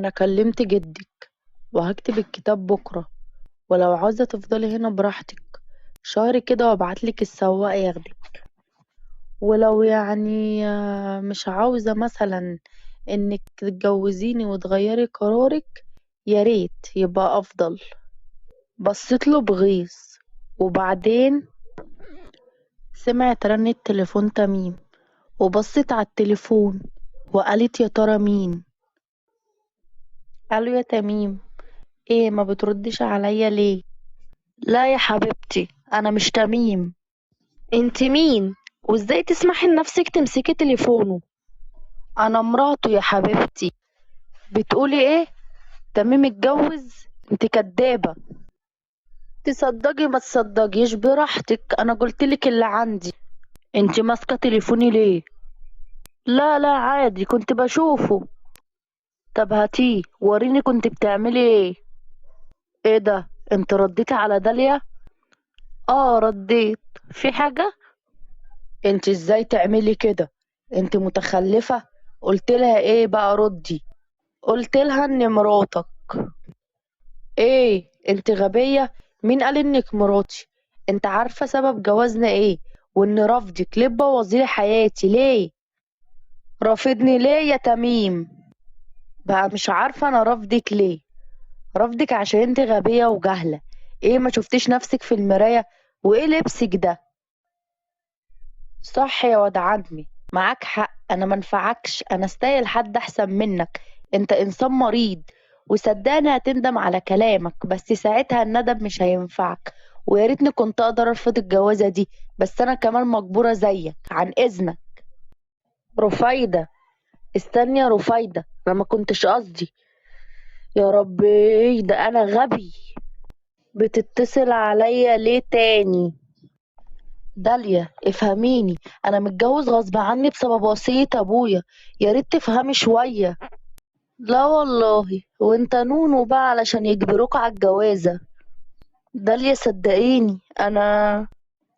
أنا كلمت جدك وهكتب الكتاب بكرة، ولو عاوزة تفضلي هنا براحتك شهر كده وابعتلك السواق ياخدك. ولو مش عاوزة مثلا انك تتجوزيني وتغيري قرارك، يا ريت يبقى افضل. بصيت له بغيظ، وبعدين سمعت رنة تليفون تميم، وبصت على التليفون وقالت يا ترى مين. قالوا يا تميم، ايه ما بتردش عليا ليه؟ لا يا حبيبتي، انا مش تميم. انت مين؟ وازاي تسمحي لنفسك تمسكي تليفونه؟ انا مراته يا حبيبتي. بتقولي ايه؟ تميم اتجوز؟ انت كدابة. تصدقي ما تصدقيش براحتك، انا قلتلك اللي عندي. انت ماسكة تليفوني ليه؟ لا لا عادي، كنت بشوفه. طب هاتيه وريني كنت بتعملي ايه. ايه ده، انت رديتي على داليا؟ اه رديت. في حاجة؟ انت ازاي تعملي كده؟ انت متخلفة. قلت لها ايه بقى؟ ردي. قلت لها اني مراتك. ايه انت غبية؟ مين قال انك مراتي؟ انت عارفة سبب جوازنا ايه؟ وان رفضك ليه بوظيلي حياتي ليه؟ رافضني ليه يا تميم؟ بقى مش عارفة انا رافضك ليه؟ رافضك عشان انت غبية وجهلة. ايه ما شفتيش نفسك في المراية؟ وايه لبسك ده؟ صح يا واد عمي، معاك حق، انا منفعكش، انا استاهل حد احسن منك. انت انسان مريض، وصدقني هتندم على كلامك، بس ساعتها الندم مش هينفعك. ويا ريتني كنت اقدر ارفض الجوازه دي، بس انا كمان مجبوره زيك. عن اذنك. رفايده. استني يا رفايده، انا ما كنتش قصدي. يا ربي ده انا غبي. بتتصل عليا ليه تاني؟ داليا افهميني، انا متجوز غصب عني بسبب وصية ابويا. يا ريت تفهمي شوية. لا والله، وانت نونو بقى علشان يجبروك على الجوازة. داليا صدقيني انا.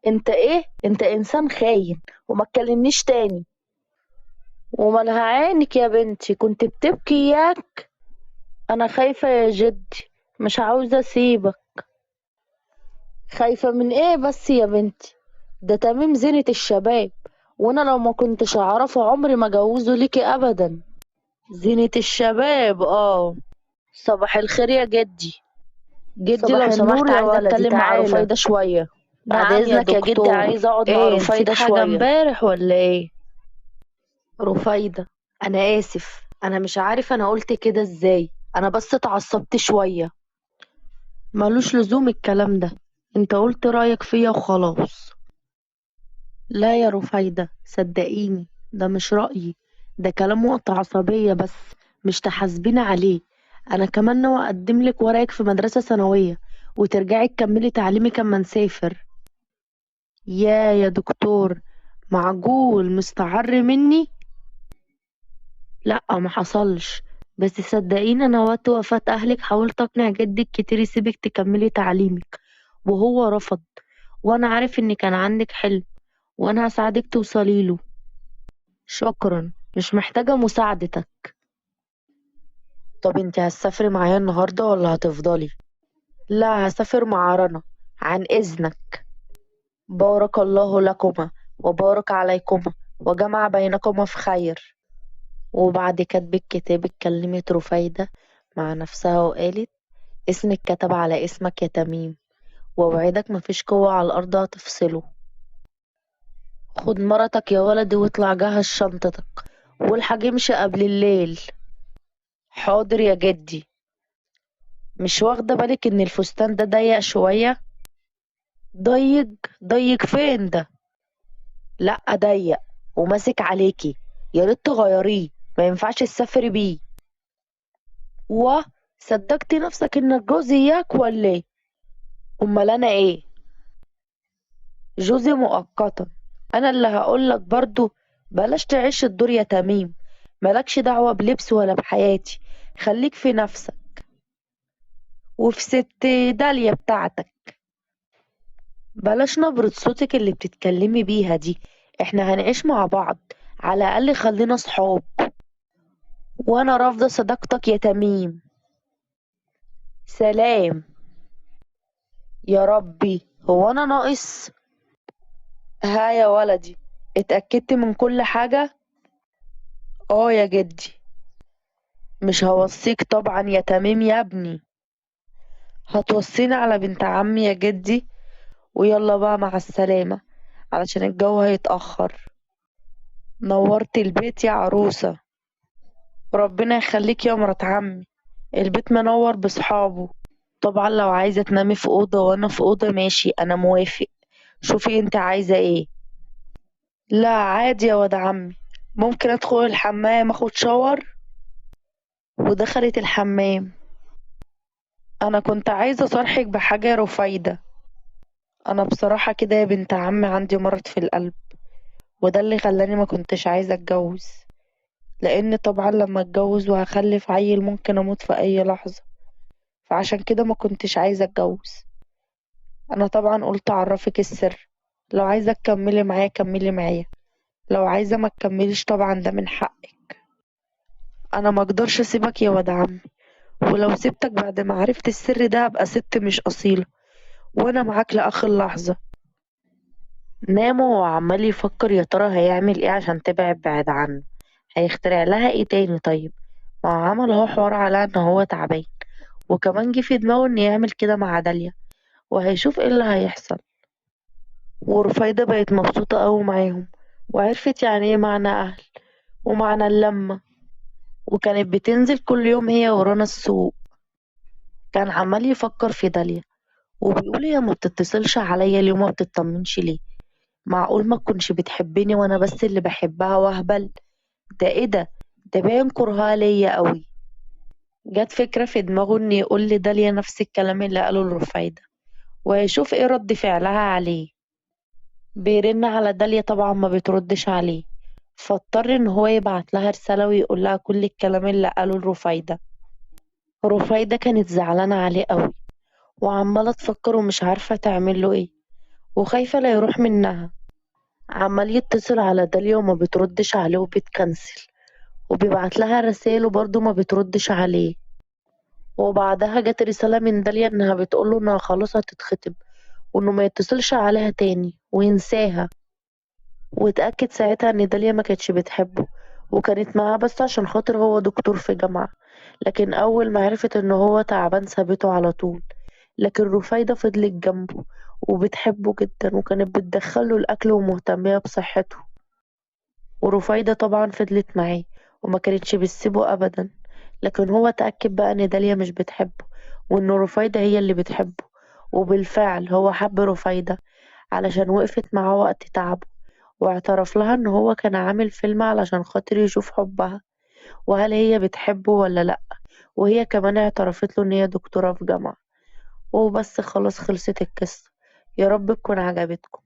انت ايه؟ انت انسان خاين، وما تكلمنيش تاني. ومالها عينك يا بنتي، كنت بتبكي ياك؟ انا خايفة يا جدي، مش عاوزة اسيبك. خايفة من ايه بس يا بنتي؟ ده تميم زينة الشباب، وانا لو ما كنتش اعرفه عمري ما جوزه ليكي ابدا. زينة الشباب اه. صباح الخير يا جدي. جدي صباح لو النور سمحت يا عايزة ولدي، اتكلم مع تعالى. رفايدة شوية. بعد نعم يا اذنك يا جدي، دكتور. عايزة اقعد مع ايه نسيت رفايدة حاجة شوية. امبارح ولا ايه؟ رفايدة، انا اسف، انا مش عارف انا قلت كده ازاي، انا بس اتعصبت شوية. ملوش لزوم الكلام ده، انت قلت رأيك فيا وخلاص. لا يا رفايدة صدقيني، ده مش رأيي، ده كلام وقت عصبية بس، مش تحاسبيني عليه. أنا كمان ناوي أقدملك ورقك في مدرسة ثانوية، وترجعي تكملي تعليمك أما نسافر. يا دكتور، معقول مستعر مني؟ لأ ما حصلش، بس صدقيني أنا وقت وفاة أهلك حاولت أقنع جدك كتير يسيبك تكملي تعليمك، وهو رفض. وأنا عارف إن كان عندك حلم، وأنا هساعدك توصلي له. شكرا، مش محتاجة مساعدتك. طب انت هتسافري معايا النهاردة ولا هتفضلي؟ لا هسافر مع رنا. عن إذنك. بارك الله لكما وبارك عليكما وجمع بينكما في خير. وبعد كتب الكتاب اتكلمت رفايدة مع نفسها وقالت: اسمك كتب على اسمك يا تميم، وأوعدك مفيش قوة على الأرض هتفصله. خد مرتك يا ولدي واطلع جهز شنطتك، والحق امشي قبل الليل. حاضر يا جدي. مش واخدة بالك ان الفستان ده ضيق شوية؟ ضيق؟ ضيق فين ده؟ لا ضيق، وماسك عليكي. يا ريت تغيريه، ما ينفعش تسافري بيه. و صدقتي نفسك انك جوزي اياك ولا ايه؟ امال انا ايه؟ جوزي مؤقتا. انا اللي هقولك برضو، بلاش تعيش الدور يا تميم. مالكش دعوة بلبس ولا بحياتي، خليك في نفسك وفي ست داليا بتاعتك. بلاش نبرة صوتك اللي بتتكلمي بيها دي، احنا هنعيش مع بعض، على الأقل خلينا صحاب. وانا رافضة صداقتك يا تميم. سلام. يا ربي، هو انا ناقص؟ ها يا ولدي، اتأكدت من كل حاجة؟ اه يا جدي. مش هوصيك طبعا يا تميم يا ابني. هتوصيني على بنت عمي يا جدي. ويلا بقى مع السلامة، علشان الجو هيتأخر. نورت البيت يا عروسة. ربنا يخليك يا مرات عمي. البيت منور بصحابه. طبعا لو عايزة تنامي في أوضة وأنا في أوضة ماشي، أنا موافق. شوفي انت عايزة ايه. لا عادي يا واد عمي. ممكن أدخل الحمام أخد شاور؟ ودخلت الحمام. أنا كنت عايزة أصارحك بحاجة يا رفايدة. أنا بصراحة كده يا بنت عمي عندي مرض في القلب، وده اللي خلاني ما كنتش عايزة أتجوز. لأن طبعا لما أتجوز وهخلف عيل ممكن أموت في أي لحظة، فعشان كده ما كنتش عايزة أتجوز. أنا طبعا قلت أعرفك السر. لو عايزة تكملي معايا كملي معايا، لو عايزة ما تكمليش طبعا ده من حقك. أنا ما أقدرش أسيبك يا واد عمي، ولو سبتك بعد ما عرفت السر ده أبقى ست مش أصيلة، وأنا معاك لآخر لحظة. نام وهو عمال يفكر يا ترى هيعمل ايه عشان تبعد بعد عنه. هيخترع لها ايه تاني طيب؟ ما هو عمل اهو حوار عليها ان هو تعبان، وكمان جه في دماغه ان يعمل كده مع داليا، وهيشوف ايه اللي هيحصل. ورفايدة بقت مبسوطة قوي معاهم، وعرفت يعني ايه معنى اهل ومعنى اللمة. وكانت بتنزل كل يوم هي ورانا السوق. كان عمال يفكر في داليا، وبيقول هي ما بتتصلش عليا ليه وما بتطمنش ليه؟ معقول ما تكونش بتحبني وانا بس اللي بحبها واهبل؟ ده ايه ده؟ ده باين كرهها ليا قوي. جت فكرة في دماغه ان يقول لداليا نفس الكلام اللي قاله لرفايدة، وهيشوف ايه رد فعلها عليه. بيرن على داليا طبعا ما بتردش عليه، فاضطر ان هو يبعت لها رسالة ويقول لها كل الكلام اللي قاله لرفايدة. رفايدة كانت زعلانة عليه قوي، وعمالة تفكر ومش عارفة تعمل له ايه، وخايفة لا يروح منها. عمال يتصل على داليا وما بتردش عليه وبتكنسل، وبيبعت لها رسائل وبرضه ما بتردش عليه. وبعدها جت رسالة من داليا إنها بتقوله إنها خلاص هتتخطب، وإنه ما يتصلش عليها تاني وينساها. واتأكد ساعتها إن داليا ما كانتش بتحبه، وكانت معاه بس عشان خاطر هو دكتور في جامعة. لكن أول ما عرفت إن هو تعبان سابته على طول. لكن رفايدة فضلت جنبه وبتحبه جدا، وكانت بتدخله الأكل ومهتمية بصحته. ورفايدة طبعا فضلت معاه وما كانتش بتسيبه أبدا. لكن هو اتأكد بقى إن داليا مش بتحبه، وإن رفايدة هي اللي بتحبه. وبالفعل هو حب رفايدة علشان وقفت معاه وقت تعبه، واعترف لها إن هو كان عامل فيلم علشان خاطر يشوف حبها، وهل هي بتحبه ولا لأ. وهي كمان اعترفت له إن هي دكتورة في جامعة. وبس خلاص خلصت القصة. يا رب تكون عجبتكم.